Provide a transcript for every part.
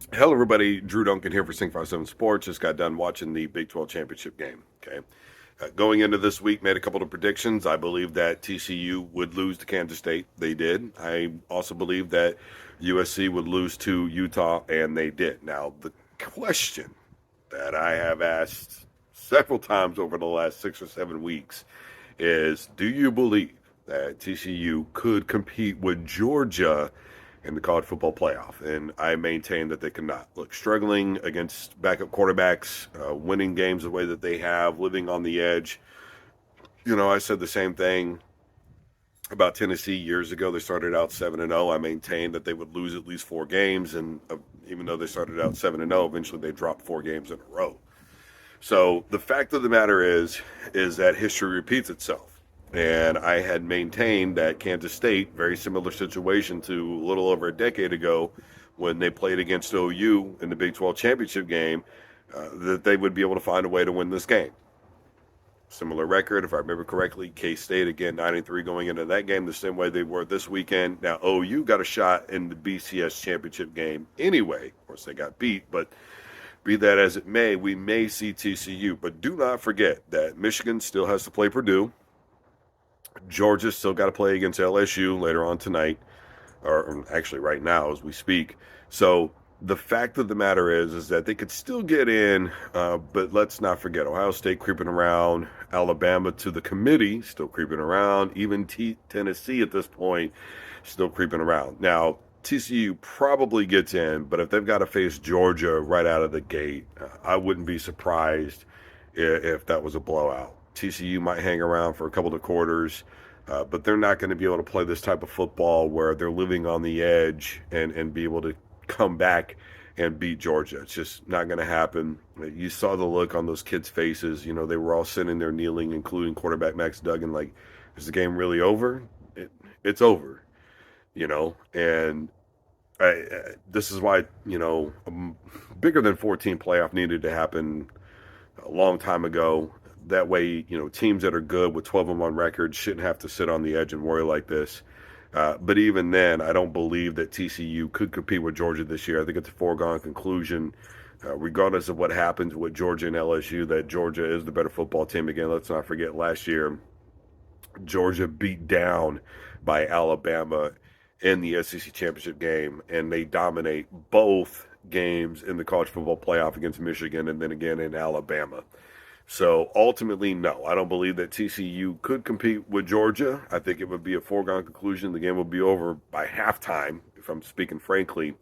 Hello, everybody. Drew Duncan here for Sync 57 Sports. Just got done watching the Big 12 championship game. Okay. Going into this week, made a couple of predictions. I believe that TCU would lose to Kansas State. They did. I also believe that USC would lose to Utah, and they did. Now, the question that I have asked several times over the last 6 or 7 weeks is, do you believe that TCU could compete with Georgia in the college football playoff? And I maintain that they cannot. Look, struggling against backup quarterbacks, winning games the way that they have, living on the edge. I said the same thing about Tennessee years ago. They started out 7-0. I maintained that they would lose at least 4 games, and even though they started out 7-0, eventually they dropped 4 games in a row. So the fact of the matter is that history repeats itself. And I had maintained that Kansas State, very similar situation to a little over a decade ago when they played against OU in the Big 12 championship game, that they would be able to find a way to win this game. Similar record, if I remember correctly, K-State again 9-3 going into that game the same way they were this weekend. Now OU got a shot in the BCS championship game anyway. Of course they got beat, but be that as it may, we may see TCU. But do not forget that Michigan still has to play Purdue. Georgia's still got to play against LSU later on tonight, or actually right now as we speak. So the fact of the matter is that they could still get in, but let's not forget Ohio State creeping around, Alabama to the committee still creeping around, even Tennessee at this point still creeping around. Now, TCU probably gets in, but if they've got to face Georgia right out of the gate, I wouldn't be surprised if that was a blowout. TCU might hang around for a couple of quarters, but they're not going to be able to play this type of football where they're living on the edge and be able to come back and beat Georgia. It's just not going to happen. You saw the look on those kids' faces. They were all sitting there kneeling, including quarterback Max Duggan, like, is the game really over? It's over, and this is why, bigger than 14 playoff needed to happen a long time ago. That way, teams that are good with 12 and 1 records shouldn't have to sit on the edge and worry like this. But even then, I don't believe that TCU could compete with Georgia this year. I think it's a foregone conclusion, regardless of what happens with Georgia and LSU, that Georgia is the better football team. Again, let's not forget last year, Georgia beat down by Alabama in the SEC championship game, and they dominate both games in the college football playoff against Michigan and then again in Alabama. So ultimately, no, I don't believe that TCU could compete with Georgia. I think it would be a foregone conclusion. The game will be over by halftime, if I'm speaking frankly.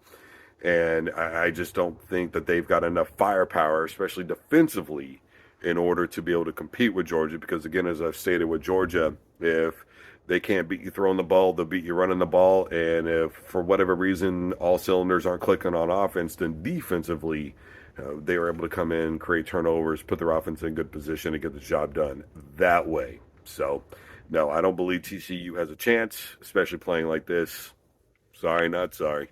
And I just don't think that they've got enough firepower, especially defensively, in order to be able to compete with Georgia. Because, again, as I've stated with Georgia, if they can't beat you throwing the ball, they'll beat you running the ball. And if, for whatever reason, all cylinders aren't clicking on offense, then defensively, they were able to come in, create turnovers, put their offense in good position to get the job done that way. So, no, I don't believe TCU has a chance, especially playing like this. Sorry, not sorry.